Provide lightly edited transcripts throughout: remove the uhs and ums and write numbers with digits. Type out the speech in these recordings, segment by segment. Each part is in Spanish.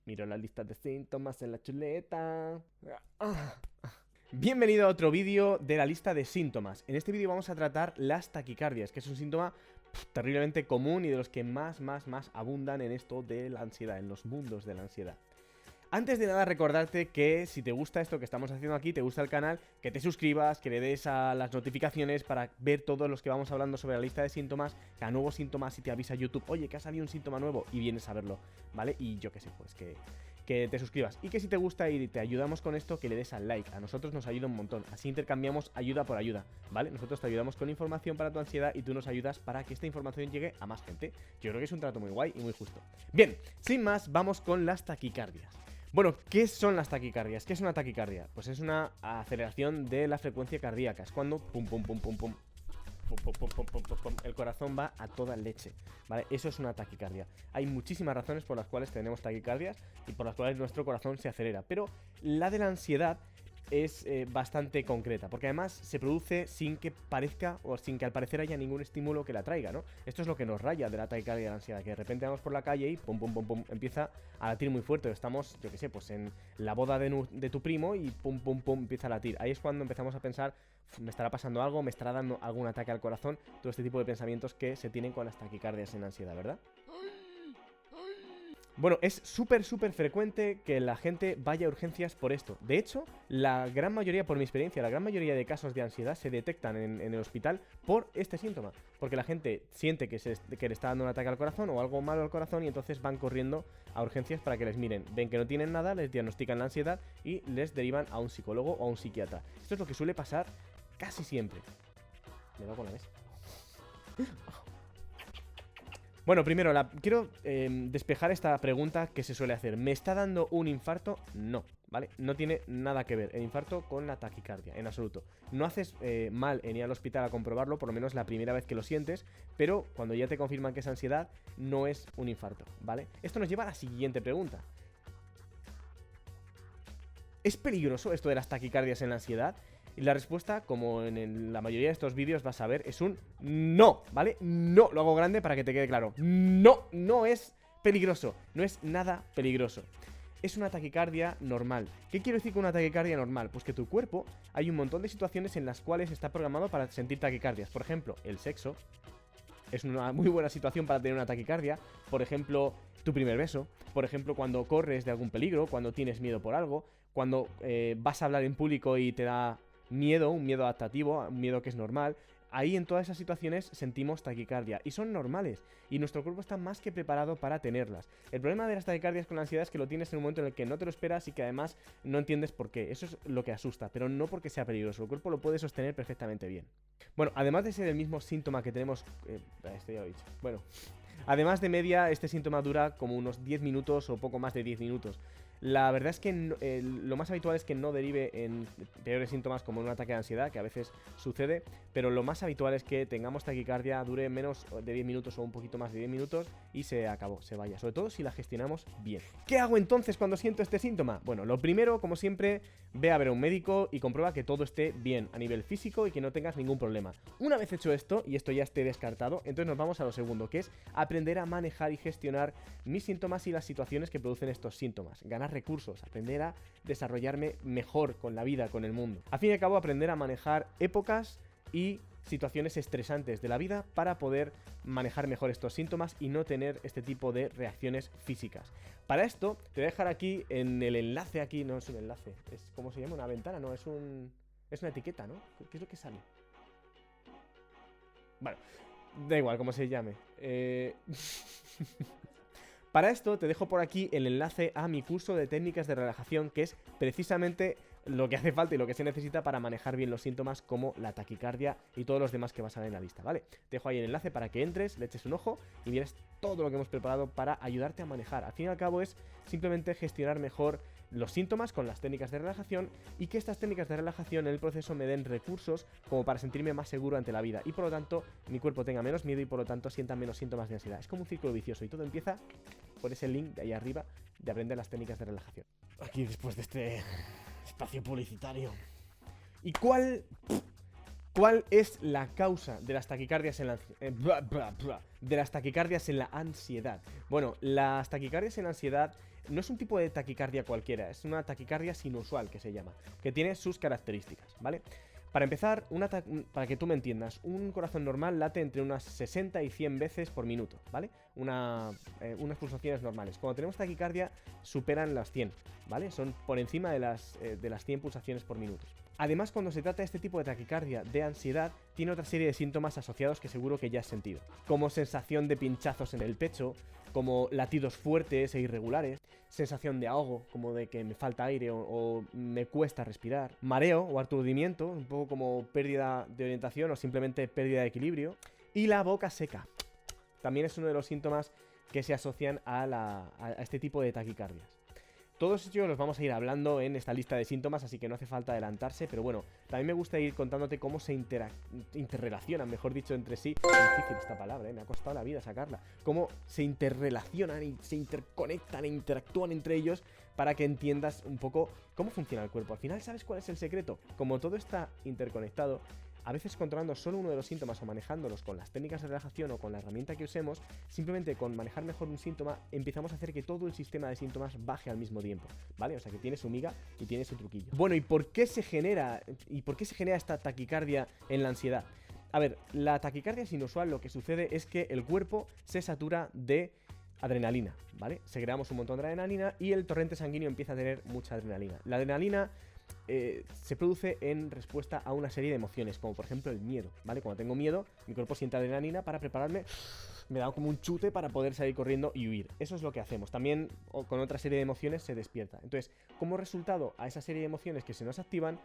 Miro la lista de síntomas en la chuleta. Bienvenido a otro vídeo de la lista de síntomas. En este vídeo vamos a tratar las taquicardias, que es un síntoma terriblemente común y de los que más abundan en esto de la ansiedad, en los mundos de la ansiedad. Antes de nada recordarte que si te gusta esto que estamos haciendo aquí, te gusta el canal, que te suscribas, que le des a las notificaciones para ver todos los que vamos hablando sobre la lista de síntomas, cada nuevo síntoma, si te avisa YouTube, oye, que ha salido un síntoma nuevo y vienes a verlo, ¿vale? Y yo qué sé, pues que te suscribas. Y que si te gusta y te ayudamos con esto, que le des al like. A nosotros nos ayuda un montón. Así intercambiamos ayuda por ayuda, ¿vale? Nosotros te ayudamos con información para tu ansiedad y tú nos ayudas para que esta información llegue a más gente. Yo creo que es un trato muy guay y muy justo. Bien, sin más, vamos con las taquicardias. Bueno, ¿qué son las taquicardias? ¿Qué es una taquicardia? Pues es una aceleración de la frecuencia cardíaca. Es cuando el corazón va a toda leche, ¿vale? Eso es una taquicardia. Hay muchísimas razones por las cuales tenemos taquicardias y por las cuales nuestro corazón se acelera, pero la de la ansiedad es bastante concreta, porque además se produce sin que parezca o sin que al parecer haya ningún estímulo que la traiga, ¿no? Esto es lo que nos raya de la taquicardia y de la ansiedad, que de repente vamos por la calle y pum, empieza a latir muy fuerte. Estamos, yo que sé, pues en la boda de tu primo y pum, empieza a latir. Ahí es cuando empezamos a pensar, me estará pasando algo, me estará dando algún ataque al corazón, todo este tipo de pensamientos que se tienen con las taquicardias en ansiedad, ¿verdad? Bueno, es súper frecuente que la gente vaya a urgencias por esto. De hecho, la gran mayoría, por mi experiencia, la gran mayoría de casos de ansiedad se detectan en el hospital por este síntoma. Porque la gente siente que le está dando un ataque al corazón o algo malo al corazón y entonces van corriendo a urgencias para que les miren. Ven que no tienen nada, les diagnostican la ansiedad y les derivan a un psicólogo o a un psiquiatra. Esto es lo que suele pasar casi siempre. Me da con la mesa. Bueno, primero, quiero despejar esta pregunta que se suele hacer. ¿Me está dando un infarto? No, ¿vale? No tiene nada que ver el infarto con la taquicardia, en absoluto. No haces mal en ir al hospital a comprobarlo, por lo menos la primera vez que lo sientes, pero cuando ya te confirman que es ansiedad, no es un infarto, ¿vale? Esto nos lleva a la siguiente pregunta. ¿Es peligroso esto de las taquicardias en la ansiedad? Y la respuesta, como en la mayoría de estos vídeos vas a ver, es un no, ¿vale? No, lo hago grande para que te quede claro. No, no es peligroso, no es nada peligroso. Es una taquicardia normal. ¿Qué quiero decir con una taquicardia normal? Pues que tu cuerpo, hay un montón de situaciones en las cuales está programado para sentir taquicardias. Por ejemplo, el sexo es una muy buena situación para tener una taquicardia. Por ejemplo, tu primer beso. Por ejemplo, cuando corres de algún peligro, cuando tienes miedo por algo, cuando vas a hablar en público y te da miedo, un miedo adaptativo, un miedo que es normal. Ahí en todas esas situaciones sentimos taquicardia y son normales y nuestro cuerpo está más que preparado para tenerlas. El problema de las taquicardias con la ansiedad es que lo tienes en un momento en el que no te lo esperas y que además no entiendes por qué. Eso es lo que asusta, pero no porque sea peligroso. El cuerpo lo puede sostener perfectamente bien. Bueno, además de ser el mismo síntoma que tenemos... esto ya lo he dicho. Bueno, además de media, este síntoma dura como unos 10 minutos o poco más de 10 minutos. La verdad es que lo más habitual es que no derive en peores síntomas como un ataque de ansiedad, que a veces sucede, pero lo más habitual es que tengamos taquicardia, dure menos de 10 minutos o un poquito más de 10 minutos y se acabó, se vaya, sobre todo si la gestionamos bien. ¿Qué hago entonces cuando siento este síntoma? Bueno, lo primero, como siempre, ve a ver a un médico y comprueba que todo esté bien a nivel físico y que no tengas ningún problema. Una vez hecho esto, y esto ya esté descartado, entonces nos vamos a lo segundo, que es aprender a manejar y gestionar mis síntomas y las situaciones que producen estos síntomas. Ganar recursos, aprender a desarrollarme mejor con la vida, con el mundo. Al fin y al cabo, aprender a manejar épocas y situaciones estresantes de la vida para poder manejar mejor estos síntomas y no tener este tipo de reacciones físicas. Para esto, te voy a dejar aquí en el enlace, aquí, no es un enlace, es ¿cómo se llama? Una ventana, no, es una etiqueta, ¿no? ¿Qué es lo que sale? Bueno, da igual cómo se llame. Para esto te dejo por aquí el enlace a mi curso de técnicas de relajación, que es precisamente lo que hace falta y lo que se necesita para manejar bien los síntomas como la taquicardia y todos los demás que vas a ver en la lista, ¿vale? Te dejo ahí el enlace para que entres, le eches un ojo y mires todo lo que hemos preparado para ayudarte a manejar. Al fin y al cabo es simplemente gestionar mejor los síntomas con las técnicas de relajación y que estas técnicas de relajación en el proceso me den recursos como para sentirme más seguro ante la vida y por lo tanto mi cuerpo tenga menos miedo y por lo tanto sienta menos síntomas de ansiedad. Es como un círculo vicioso y todo empieza por ese link de ahí arriba de aprender las técnicas de relajación. Aquí después de este espacio publicitario. ¿Y cuál ¿Cuál es la causa de las taquicardias en la ansiedad? Bueno, las taquicardias en la ansiedad no es un tipo de taquicardia cualquiera, es una taquicardia sinusual que se llama, que tiene sus características, ¿vale? Para empezar, para que tú me entiendas, un corazón normal late entre unas 60 y 100 veces por minuto, ¿vale? Unas pulsaciones normales. Cuando tenemos taquicardia, superan las 100, ¿vale? Son por encima de las 100 pulsaciones por minuto. Además, cuando se trata de este tipo de taquicardia de ansiedad, tiene otra serie de síntomas asociados que seguro que ya has sentido, como sensación de pinchazos en el pecho, como latidos fuertes e irregulares, sensación de ahogo, como de que me falta aire o me cuesta respirar, mareo o aturdimiento, un poco como pérdida de orientación o simplemente pérdida de equilibrio, y la boca seca. También es uno de los síntomas que se asocian a este tipo de taquicardias. Todos ellos los vamos a ir hablando en esta lista de síntomas, así que no hace falta adelantarse, pero bueno, también me gusta ir contándote cómo se interrelacionan, mejor dicho, entre sí. Es difícil esta palabra, me ha costado la vida sacarla. Cómo se interrelacionan y se interconectan e interactúan entre ellos para que entiendas un poco cómo funciona el cuerpo. Al final, ¿sabes cuál es el secreto? Como todo está interconectado, a veces controlando solo uno de los síntomas o manejándolos con las técnicas de relajación o con la herramienta que usemos, simplemente con manejar mejor un síntoma empezamos a hacer que todo el sistema de síntomas baje al mismo tiempo, ¿vale? O sea que tiene su miga y tiene su truquillo. Bueno, ¿y por qué se genera esta taquicardia en la ansiedad? A ver, la taquicardia sinusual lo que sucede es que el cuerpo se satura de adrenalina, ¿vale? Segregamos un montón de adrenalina y el torrente sanguíneo empieza a tener mucha adrenalina. La adrenalina se produce en respuesta a una serie de emociones, como por ejemplo el miedo, ¿vale? Cuando tengo miedo, mi cuerpo siente adrenalina para prepararme, me da como un chute para poder salir corriendo y huir. Eso es lo que hacemos. También con otra serie de emociones se despierta. Entonces, como resultado a esa serie de emociones que se nos activan,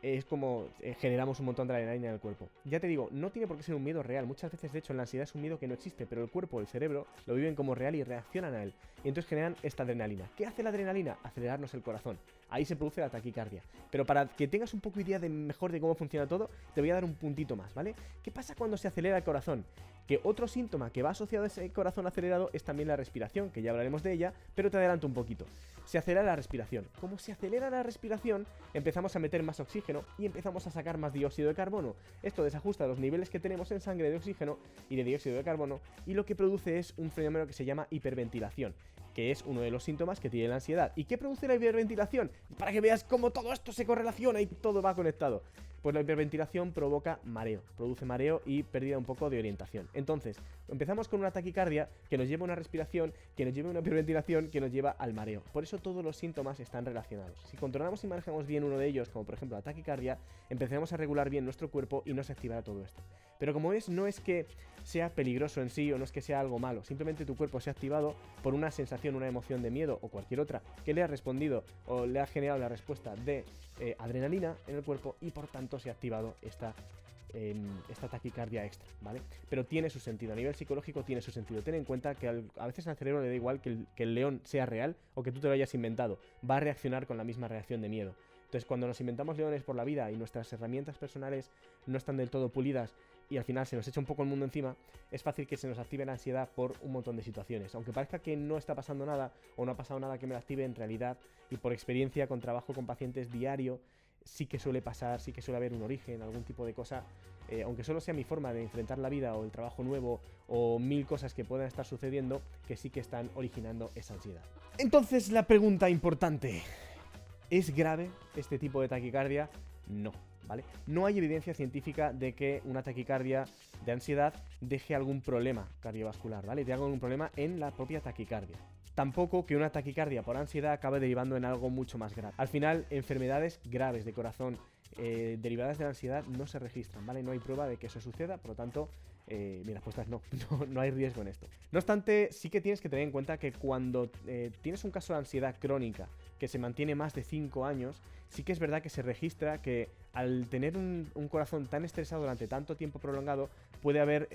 es como generamos un montón de adrenalina en el cuerpo. Ya te digo, no tiene por qué ser un miedo real. Muchas veces, de hecho, en la ansiedad es un miedo que no existe, pero el cuerpo, el cerebro, lo viven como real y reaccionan a él. Y entonces generan esta adrenalina. ¿Qué hace la adrenalina? Acelerarnos el corazón. Ahí se produce la taquicardia. Pero para que tengas un poco idea mejor de cómo funciona todo, te voy a dar un puntito más, ¿vale? ¿Qué pasa cuando se acelera el corazón? Que otro síntoma que va asociado a ese corazón acelerado es también la respiración, que ya hablaremos de ella, pero te adelanto un poquito. Se acelera la respiración. Como se acelera la respiración, empezamos a meter más oxígeno y empezamos a sacar más dióxido de carbono. Esto desajusta los niveles que tenemos en sangre de oxígeno y de dióxido de carbono, y lo que produce es un fenómeno que se llama hiperventilación, que es uno de los síntomas que tiene la ansiedad. ¿Y qué produce la hiperventilación? Para que veas cómo todo esto se correlaciona y todo va conectado. Pues la hiperventilación provoca mareo, produce mareo y pérdida un poco de orientación. Entonces, empezamos con una taquicardia que nos lleva a una respiración, que nos lleva a una hiperventilación, que nos lleva al mareo. Por eso todos los síntomas están relacionados. Si controlamos y manejamos bien uno de ellos, como por ejemplo la taquicardia, empezaremos a regular bien nuestro cuerpo y no se activará todo esto. Pero como ves, no es que sea peligroso en sí o no es que sea algo malo, simplemente tu cuerpo se ha activado por una sensación, una emoción de miedo o cualquier otra que le ha respondido o le ha generado la respuesta de adrenalina en el cuerpo y por tanto se ha activado esta taquicardia extra, ¿vale? Pero tiene su sentido, a nivel psicológico tiene su sentido. Ten en cuenta que a veces al cerebro le da igual que el león sea real o que tú te lo hayas inventado, va a reaccionar con la misma reacción de miedo. Entonces, cuando nos inventamos leones por la vida y nuestras herramientas personales no están del todo pulidas y al final se nos echa un poco el mundo encima, es fácil que se nos active la ansiedad por un montón de situaciones. Aunque parezca que no está pasando nada o no ha pasado nada que me la active, en realidad, y por experiencia con trabajo con pacientes diario, sí que suele pasar, sí que suele haber un origen, algún tipo de cosa, aunque solo sea mi forma de enfrentar la vida o el trabajo nuevo o mil cosas que puedan estar sucediendo, que sí que están originando esa ansiedad. Entonces, la pregunta importante: ¿es grave este tipo de taquicardia? No, ¿vale? No hay evidencia científica de que una taquicardia de ansiedad deje algún problema cardiovascular, ¿vale? De algún problema en la propia taquicardia. Tampoco que una taquicardia por ansiedad acabe derivando en algo mucho más grave. Al final, enfermedades graves de corazón derivadas de la ansiedad no se registran, ¿vale? No hay prueba de que eso suceda, por lo tanto, mi respuesta es no, no hay riesgo en esto. No obstante, sí que tienes que tener en cuenta que cuando tienes un caso de ansiedad crónica que se mantiene más de 5 años, sí que es verdad que se registra que al tener un corazón tan estresado durante tanto tiempo prolongado, puede haber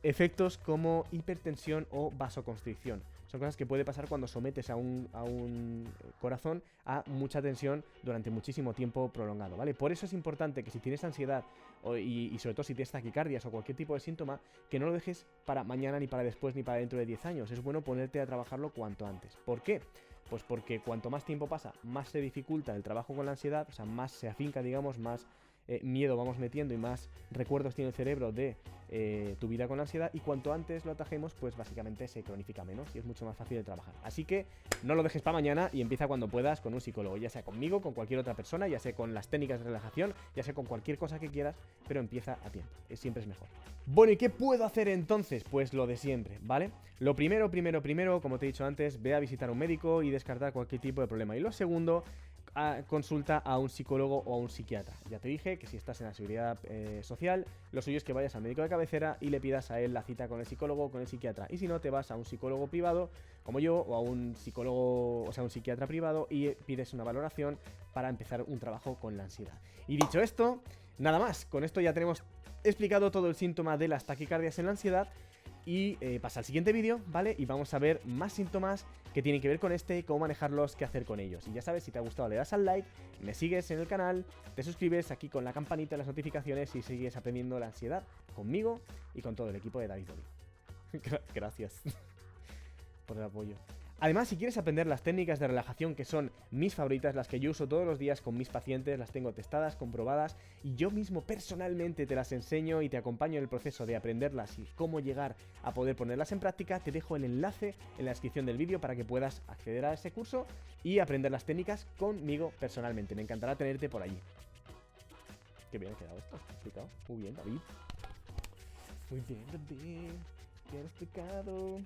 efectos como hipertensión o vasoconstricción. Son cosas que puede pasar cuando sometes a un corazón a mucha tensión durante muchísimo tiempo prolongado, ¿vale? Por eso es importante que si tienes ansiedad y sobre todo si tienes taquicardias o cualquier tipo de síntoma, que no lo dejes para mañana, ni para después, ni para dentro de 10 años. Es bueno ponerte a trabajarlo cuanto antes. ¿Por qué? Pues porque cuanto más tiempo pasa, más se dificulta el trabajo con la ansiedad, o sea, más se afinca, digamos, más miedo vamos metiendo y más recuerdos tiene el cerebro de tu vida con ansiedad, y cuanto antes lo atajemos, pues básicamente se cronifica menos y es mucho más fácil de trabajar. Así que no lo dejes para mañana y empieza cuando puedas con un psicólogo, ya sea conmigo, con cualquier otra persona, ya sea con las técnicas de relajación, ya sea con cualquier cosa que quieras, pero empieza a tiempo, siempre es mejor. Bueno, ¿y qué puedo hacer entonces? Pues lo de siempre, ¿vale? Lo primero, como te he dicho antes, ve a visitar a un médico y descartar cualquier tipo de problema. Y lo segundo, consulta a un psicólogo o a un psiquiatra. Ya te dije que si estás en la seguridad social, lo suyo es que vayas al médico de cabecera y le pidas a él la cita con el psicólogo o con el psiquiatra. Y si no, te vas a un psicólogo privado, como yo, o a un psicólogo, o sea, un psiquiatra privado, y pides una valoración para empezar un trabajo con la ansiedad. Y dicho esto, nada más. Con esto ya tenemos explicado todo el síntoma de las taquicardias en la ansiedad. Y pasa al siguiente vídeo, ¿vale? Y vamos a ver más síntomas que tienen que ver con cómo manejarlos, qué hacer con ellos. Y ya sabes, si te ha gustado le das al like, me sigues en el canal, te suscribes aquí con la campanita, las notificaciones, y sigues aprendiendo la ansiedad conmigo y con todo el equipo de David Dobby. Gracias por el apoyo. Además, si quieres aprender las técnicas de relajación, que son mis favoritas, las que yo uso todos los días con mis pacientes, las tengo testadas, comprobadas, y yo mismo personalmente te las enseño y te acompaño en el proceso de aprenderlas y cómo llegar a poder ponerlas en práctica, te dejo el enlace en la descripción del vídeo para que puedas acceder a ese curso y aprender las técnicas conmigo personalmente. Me encantará tenerte por allí. Qué bien ha quedado esto, explicado. Muy bien, David. Muy bien, David. Bien explicado.